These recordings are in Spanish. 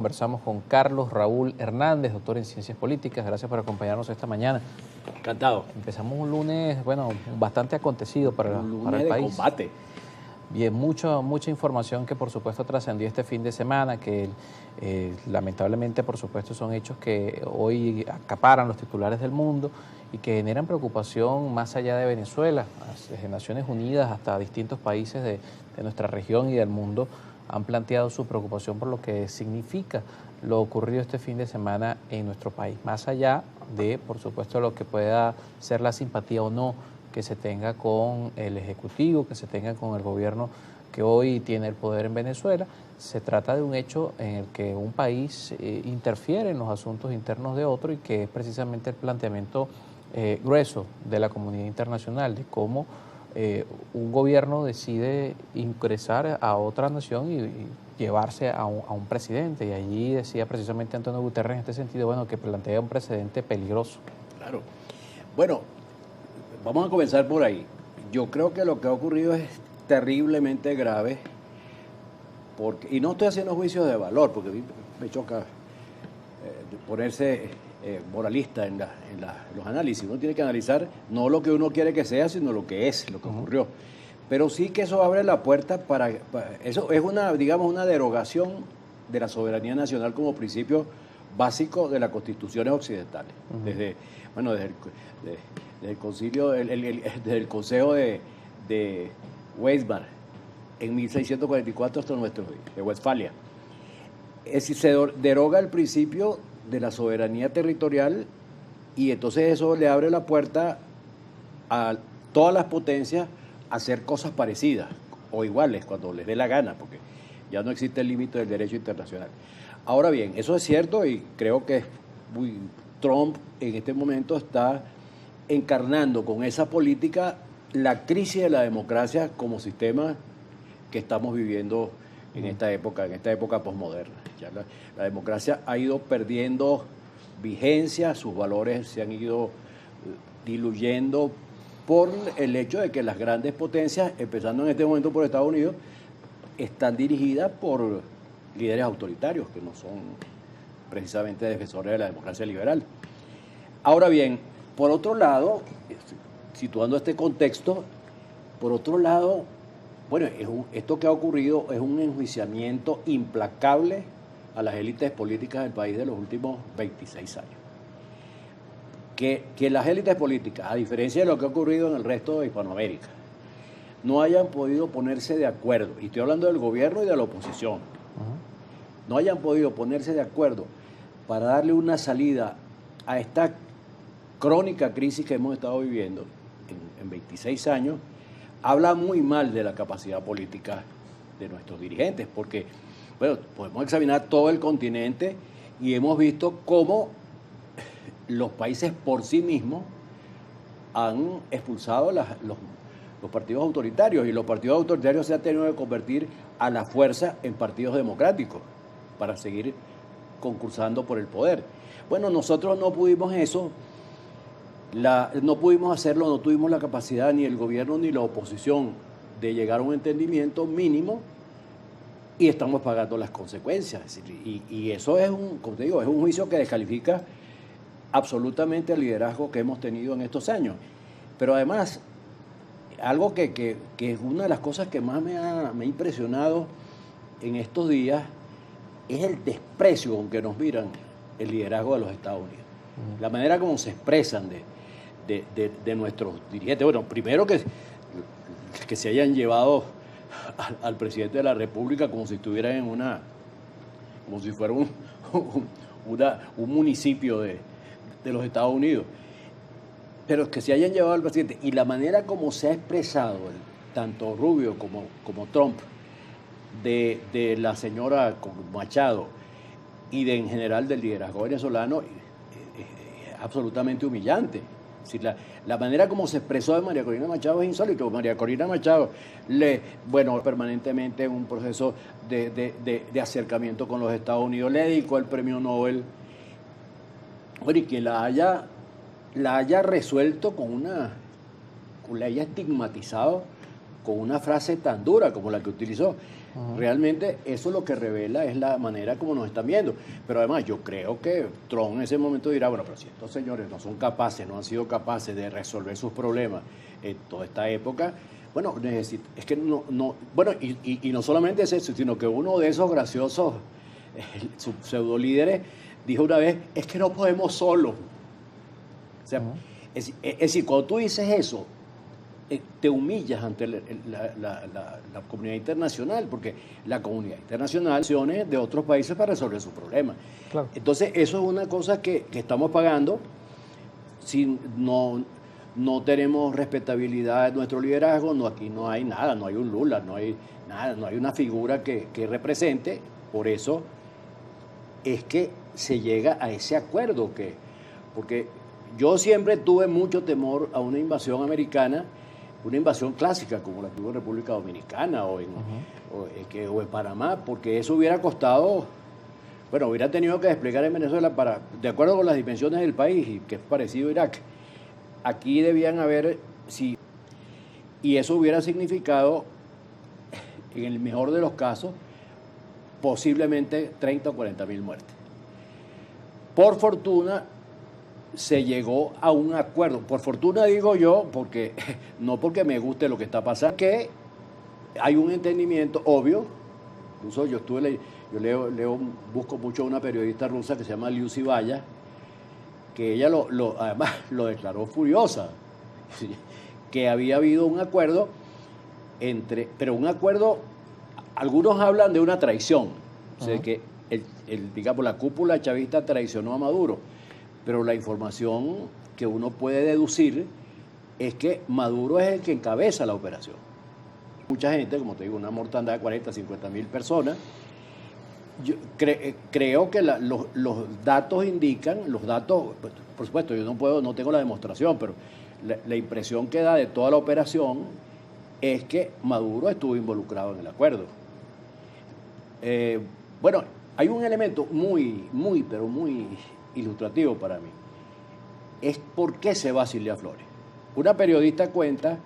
Conversamos con Carlos Raúl Hernández, doctor en Ciencias Políticas. Gracias por acompañarnos esta mañana. Encantado. Empezamos un lunes, bastante acontecido para el país. De combate. Bien, mucha información que por supuesto trascendió este fin de semana, que lamentablemente por supuesto son hechos que hoy acaparan los titulares del mundo y que generan preocupación más allá de Venezuela. Desde Naciones Unidas hasta distintos países de nuestra región y del mundo han planteado su preocupación por lo que significa lo ocurrido este fin de semana en nuestro país, más allá de, por supuesto, lo que pueda ser la simpatía o no que se tenga con el Ejecutivo, que se tenga con el gobierno que hoy tiene el poder en Venezuela. Se trata de un hecho en el que un país interfiere en los asuntos internos de otro y que es precisamente el planteamiento grueso de la comunidad internacional, de cómo un gobierno decide ingresar a otra nación y llevarse a un presidente. Y allí decía precisamente Antonio Guterres en este sentido, que plantea un precedente peligroso. Claro. Bueno, vamos a comenzar por ahí. Yo creo que lo que ha ocurrido es terriblemente grave, y no estoy haciendo juicios de valor, porque me choca ponerse moralista en los análisis. Uno tiene que analizar no lo que uno quiere que sea, sino lo que es, lo que ocurrió. Pero sí que eso abre la puerta para eso es una derogación de la soberanía nacional como principio básico de las constituciones occidentales. Desde el concilio, desde el Consejo de Weimar en 1644 hasta nuestros días, de Westfalia. Es decir, se deroga el principio de la soberanía territorial y entonces eso le abre la puerta a todas las potencias a hacer cosas parecidas o iguales cuando les dé la gana, porque ya no existe el límite del derecho internacional. Ahora bien, eso es cierto y creo que Trump en este momento está encarnando con esa política la crisis de la democracia como sistema que estamos viviendo en esta época posmoderna. Ya la democracia ha ido perdiendo vigencia, sus valores se han ido diluyendo por el hecho de que las grandes potencias, empezando en este momento por Estados Unidos, están dirigidas por líderes autoritarios que no son precisamente defensores de la democracia liberal. Ahora bien, por otro lado, situando este contexto, por otro lado, esto que ha ocurrido es un enjuiciamiento implacable a las élites políticas del país de los últimos 26 años. Que las élites políticas, a diferencia de lo que ha ocurrido en el resto de Hispanoamérica, no hayan podido ponerse de acuerdo, y estoy hablando del gobierno y de la oposición, no hayan podido ponerse de acuerdo para darle una salida a esta crónica crisis que hemos estado viviendo en 26 años, habla muy mal de la capacidad política de nuestros dirigentes, porque podemos examinar todo el continente y hemos visto cómo los países por sí mismos han expulsado los partidos autoritarios, y los partidos autoritarios se han tenido que convertir a la fuerza en partidos democráticos para seguir concursando por el poder. Nosotros no pudimos eso. No pudimos hacerlo, no tuvimos la capacidad, ni el gobierno ni la oposición, de llegar a un entendimiento mínimo y estamos pagando las consecuencias. Es decir, y eso es como te digo, es un juicio que descalifica absolutamente el liderazgo que hemos tenido en estos años. Pero además, algo que es una de las cosas que más me ha impresionado en estos días es el desprecio con que nos miran el liderazgo de los Estados Unidos. La manera como se expresan de nuestros dirigentes. Primero que se hayan llevado al presidente de la República como si estuviera como si fuera un municipio de los Estados Unidos. Pero que se hayan llevado al presidente, y la manera como se ha expresado tanto Rubio como Trump de la señora Machado y en general del liderazgo venezolano es absolutamente humillante. Es decir, la manera como se expresó de María Corina Machado es insólito. María Corina Machado permanentemente en un proceso de acercamiento con los Estados Unidos, le dedicó el premio Nobel. Y que la haya resuelto la haya estigmatizado con una frase tan dura como la que utilizó. Realmente eso lo que revela es la manera como nos están viendo. Pero además yo creo que Trump en ese momento dirá, bueno, pero si estos señores no son capaces, no han sido capaces de resolver sus problemas en toda esta época, bueno, es que bueno, y no solamente es eso, sino que uno de esos graciosos sus pseudo líderes dijo una vez, es que no podemos solos. O sea, es decir, cuando tú dices eso, te humillas ante la comunidad internacional, porque la comunidad internacional tiene de otros países para resolver sus problemas. Claro. Entonces, eso es una cosa que estamos pagando si no tenemos respetabilidad en nuestro liderazgo. Aquí no hay nada, no hay un Lula, no hay nada, no hay una figura que represente. Por eso es que se llega a ese acuerdo, porque yo siempre tuve mucho temor a una invasión americana, una invasión clásica como la tuvo en República Dominicana o en Panamá, porque eso hubiera costado, bueno, hubiera tenido que desplegar en Venezuela de acuerdo con las dimensiones del país, y que es parecido a Irak. Aquí debían haber, sí, y eso hubiera significado, en el mejor de los casos, posiblemente 30 o 40 mil muertes. Por fortuna, se llegó a un acuerdo. Por fortuna digo yo, porque no porque me guste lo que está pasando, que hay un entendimiento obvio. Incluso yo busco mucho a una periodista rusa que se llama Liu Zibaya, que ella además lo declaró furiosa, que había habido un acuerdo pero un acuerdo, algunos hablan de una traición, o sea, que digamos, la cúpula chavista traicionó a Maduro, pero la información que uno puede deducir es que Maduro es el que encabeza la operación. Mucha gente, como te digo, una mortandad de 40, 50 mil personas. Yo creo que los datos indican, por supuesto, yo no tengo la demostración, pero la impresión que da de toda la operación es que Maduro estuvo involucrado en el acuerdo. Bueno, hay un elemento pero muy ilustrativo para mí. Es por qué se va Cilia Flores. Una periodista cuenta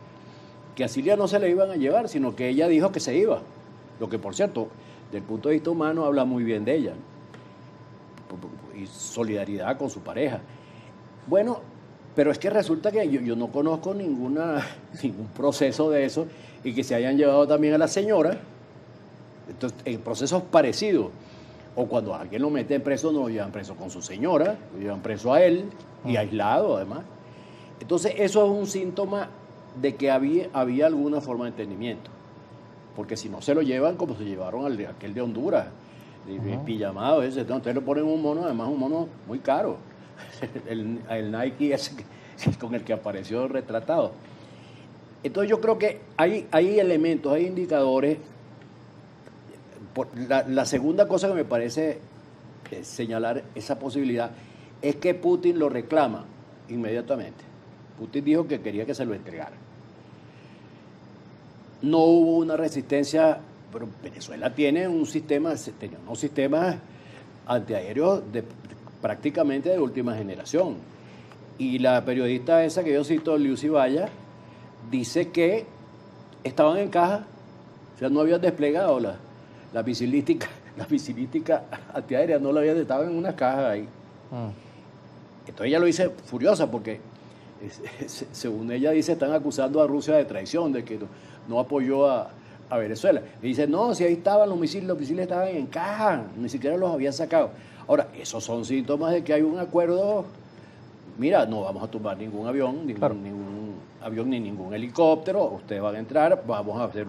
que a Cilia no se le iban a llevar, sino que ella dijo que se iba. Lo que, por cierto, desde el punto de vista humano, habla muy bien de ella. Y solidaridad con su pareja. Bueno, pero es que resulta que yo no conozco ningún proceso de eso, y que se hayan llevado también a la señora. Entonces, en procesos parecidos. O cuando alguien lo mete en preso, no lo llevan preso con su señora, lo llevan preso a él, y aislado además. Entonces, eso es un síntoma de que había alguna forma de entendimiento. Porque si no se lo llevan como se llevaron aquel de Honduras, pijamado ese, entonces le ponen un mono, además un mono muy caro, el Nike ese con el que apareció retratado. Entonces yo creo que hay elementos, hay indicadores. La segunda cosa que me parece señalar esa posibilidad es que Putin lo reclama inmediatamente. Putin dijo que quería que se lo entregara. No hubo una resistencia, pero Venezuela tenía unos sistemas antiaéreos prácticamente de última generación. Y la periodista esa que yo cito, Liu Zibaya, dice que estaban en caja, o sea, no habían desplegado la misilística antiaérea, no la habían, estaban en una caja ahí. Entonces ella lo dice furiosa porque, según ella dice, están acusando a Rusia de traición, de que no apoyó a Venezuela. Y dice, no, si ahí estaban los misiles estaban en caja, ni siquiera los habían sacado. Ahora, esos son síntomas de que hay un acuerdo. Mira, no vamos a tumbar ningún avión, ni ningún helicóptero, ustedes van a entrar, vamos a hacer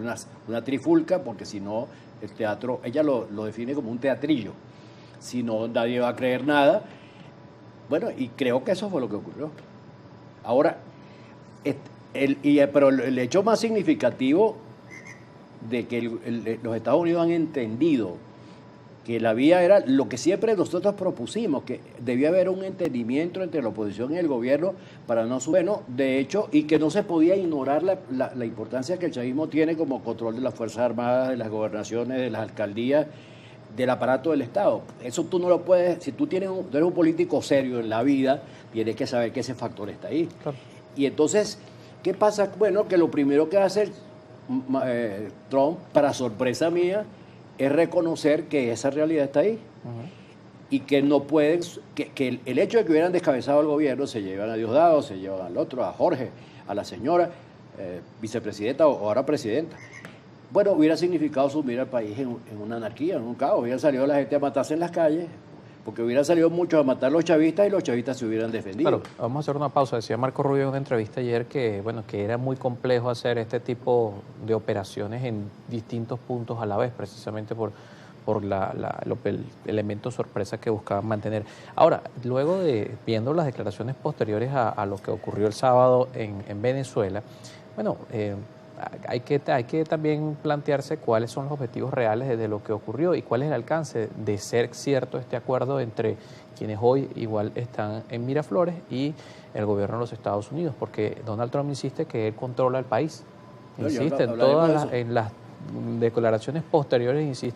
una trifulca, porque si no, el teatro, ella lo define como un teatrillo, si no, nadie va a creer nada. Bueno, y creo que eso fue lo que ocurrió. Ahora, pero el hecho más significativo de que los Estados Unidos han entendido que la vía era lo que siempre nosotros propusimos, que debía haber un entendimiento entre la oposición y el gobierno para no subir, bueno, de hecho, y que no se podía ignorar la importancia que el chavismo tiene como control de las Fuerzas Armadas, de las gobernaciones, de las alcaldías, del aparato del Estado. Eso tú no lo puedes, si tú eres un político serio en la vida, tienes que saber que ese factor está ahí. Claro. Y entonces, ¿qué pasa? Bueno, que lo primero que hace Trump, para sorpresa mía, es reconocer que esa realidad está ahí. Y que no pueden, que el hecho de que hubieran descabezado el gobierno, se llevan a Diosdado, se llevan al otro, a Jorge, a la señora vicepresidenta o ahora presidenta. Bueno, hubiera significado sumir al país en una anarquía, en un caos. Hubieran salido la gente a matarse en las calles, porque hubieran salido muchos a matar a los chavistas y los chavistas se hubieran defendido. Claro, vamos a hacer una pausa. Decía Marco Rubio en una entrevista ayer que, bueno, que era muy complejo hacer este tipo de operaciones en distintos puntos a la vez, precisamente por el elemento sorpresa que buscaban mantener. Ahora, luego de viendo las declaraciones posteriores a lo que ocurrió el sábado en Venezuela, bueno, hay que también plantearse cuáles son los objetivos reales de lo que ocurrió y cuál es el alcance de ser cierto este acuerdo entre quienes hoy igual están en Miraflores y el gobierno de los Estados Unidos, porque Donald Trump insiste que él controla el país, insiste en las declaraciones posteriores, insiste